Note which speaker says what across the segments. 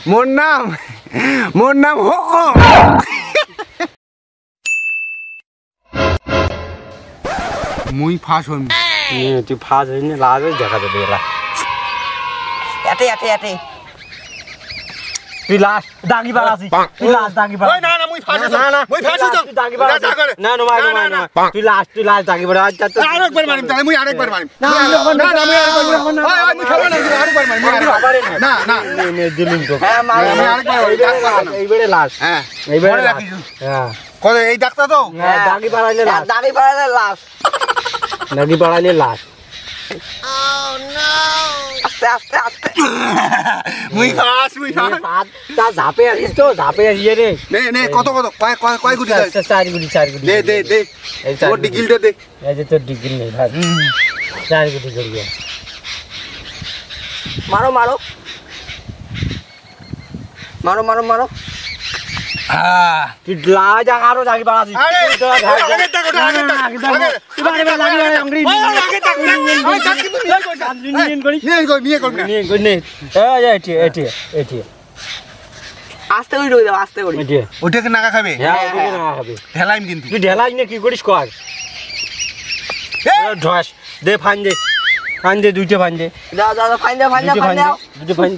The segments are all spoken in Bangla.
Speaker 1: মোর নাম হুকুম। মুই ফাঁস হইম।
Speaker 2: তুই ফাঁস হইনি লাজ দেখা যাবে এলা
Speaker 3: এতে এতে এতে
Speaker 2: তুই লাস্ট দাগি বাড়াছি তুই লাস্ট দাগি বাড়া
Speaker 1: না না মুই ফাঁস
Speaker 2: না না
Speaker 1: মুই ফাঁস হইম।
Speaker 2: তুই দাগি বাড়াছি না না না তুই লাস্ট দাগি বাড়া
Speaker 1: আরেকবার মারিম তাহলে মুই আরেকবার মারিম। না না মুই আরেকবার মারিম। ওই মুই খাবো না আরেকবার মারিম। না না
Speaker 2: নে দিলিম তো
Speaker 3: হ্যাঁ মার
Speaker 1: আমি আরেকবার
Speaker 2: এইবারে লাস্ট
Speaker 1: হ্যাঁ
Speaker 2: এইবারে রাখিস হ্যাঁ
Speaker 1: কত এই ডাক্তার তো
Speaker 2: দাগি বাড়াইলে লাস্ট
Speaker 3: দাড়ি পাড়ালে লাস্ট
Speaker 2: দাগি বাড়াইলে লাস্ট
Speaker 3: আস্তে আস্তে আস্তে
Speaker 1: মুই ফাঁস
Speaker 2: তা ঝাপে আসিস তো ঝাপে আসিয়ে রে
Speaker 1: নে নে কত কয় গুটি দাও?
Speaker 2: 4 গুটি
Speaker 1: দে দে দে
Speaker 2: এই
Speaker 1: ওর ডিগিলটা দে।
Speaker 2: এই যে তোর ডিগ্রি নেই ভাই 4 গুটি করিয়ে
Speaker 3: মারো মারো মারো মারো মারো
Speaker 2: তুই লাজ আরো দাগি বাড়াছিস
Speaker 1: আরে আগে টাকা আগে
Speaker 3: আস্তে করে ঢুকে দাও আস্তে করে
Speaker 1: ওটাকে নাকা খাবে ঢেলাইম কিন্তু
Speaker 2: তুই ঢেলাই না কি করিস কর ঢস দে ফান দে দুইটা ফান দে
Speaker 3: দাও দাও ফাইন দাও ফাইন দাও ফাইন দাও
Speaker 2: দুটো ফান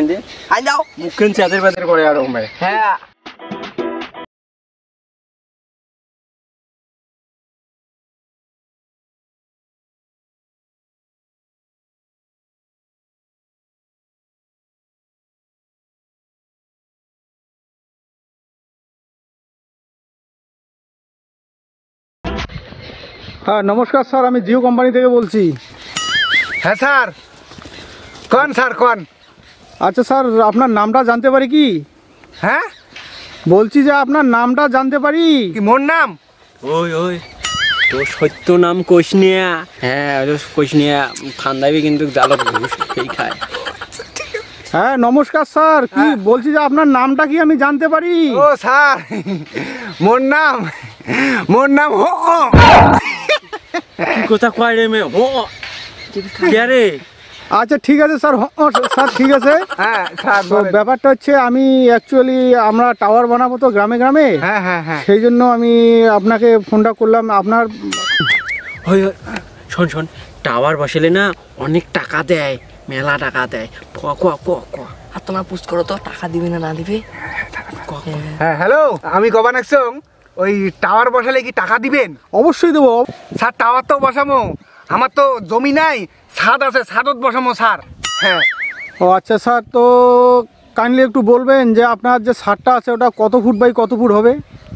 Speaker 2: দে
Speaker 3: ফাইন দাও
Speaker 2: মুখেন চাঁদের পাতের করে আর ভাই
Speaker 3: হ্যাঁ
Speaker 4: হ্যাঁ নমস্কার স্যার, আমি জিও কোম্পানি থেকে বলছি।
Speaker 1: হ্যাঁ স্যার কোন
Speaker 4: আচ্ছা স্যার, আপনার নামটা জানতে পারি কি?
Speaker 1: হ্যাঁ
Speaker 4: বলছি যে আপনার নামটা জানতে পারি
Speaker 1: কি? মোর নাম
Speaker 2: ওই তোর সত্য নাম কোশনিয়া। হ্যাঁ কোশনিয়া ঠান্ডাবি কিন্তু জালত ঘুষ খেয়ে খায়।
Speaker 4: হ্যাঁ নমস্কার স্যার, কি বলছি যে আপনার নামটা কি আমি জানতে পারি?
Speaker 1: ও স্যার মোর নাম হুকুম।
Speaker 2: কি কথা কয় রে মে ও কে রে?
Speaker 4: আচ্ছা ঠিক আছে স্যার, স্যার ঠিক আছে।
Speaker 1: হ্যাঁ স্যার
Speaker 4: তো ব্যাপারটা হচ্ছে আমি অ্যাকচুয়ালি আমরা টাওয়ার বানাবো তো গ্রামে গ্রামে,
Speaker 1: হ্যাঁ হ্যাঁ হ্যাঁ
Speaker 4: সেই জন্য আমি আপনাকে ফোনটা করলাম। আপনার
Speaker 2: ওই শোন টাওয়ার বসালে না অনেক টাকা দেয়, মেলা টাকা দেয়।
Speaker 3: আর তোমরা পুশ করো তো টাকা দিবে না না দিবে।
Speaker 1: হ্যাঁ হ্যালো, আমি গবান একসং ওই টাওয়ার বসালে কি টাকা দিবেন?
Speaker 4: অবশ্যই দেবো
Speaker 1: স্যার টাওয়ার তো বসামো, আমার তো জমি নাই, ছাদ আছে, ছাদত বসামো স্যার। হ্যাঁ
Speaker 4: ও আচ্ছা স্যার, তো কাইন্ডলি একটু বলবেন যে আপনার যে ছাদটা আছে ওটা কত ফুট বাই কত ফুট হবে?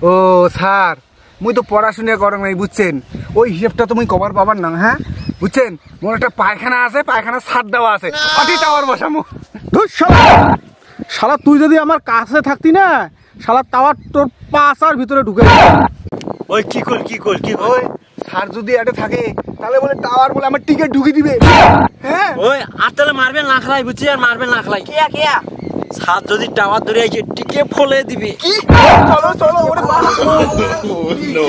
Speaker 1: ও স্যার মুই তো পড়াশোনা করেন নাই বুঝছেন, ওই হিসেবটা তো মুই কবার পাবার না। হ্যাঁ বুঝছেন, মোর একটা পায়খানা আছে, পায়খানা ছাদ দেওয়া আছে, অতি টাওয়ার বসামো।
Speaker 4: ধুর শালা তুই যদি আমার কাছে থাকতি না, শালা টাওয়ার তোর পাশার ভিতরে ঢুকে
Speaker 2: ওই কি কর
Speaker 1: ওই স্যার যদি এটা থাকে তাহলে বলে টাওয়ার বলে আমার টিকিট ঢুকে দিবে। হ্যাঁ
Speaker 2: ওই আর তাহলে মারবেন না খালাই বুঝছি, আর মারবেন না খালাই
Speaker 3: কেয়া কেয়া
Speaker 2: ছাদ যদি টাওয়ার ধরে আছে টিকে ফলে দিবে।
Speaker 1: কি চলো ওরে বাবা। No.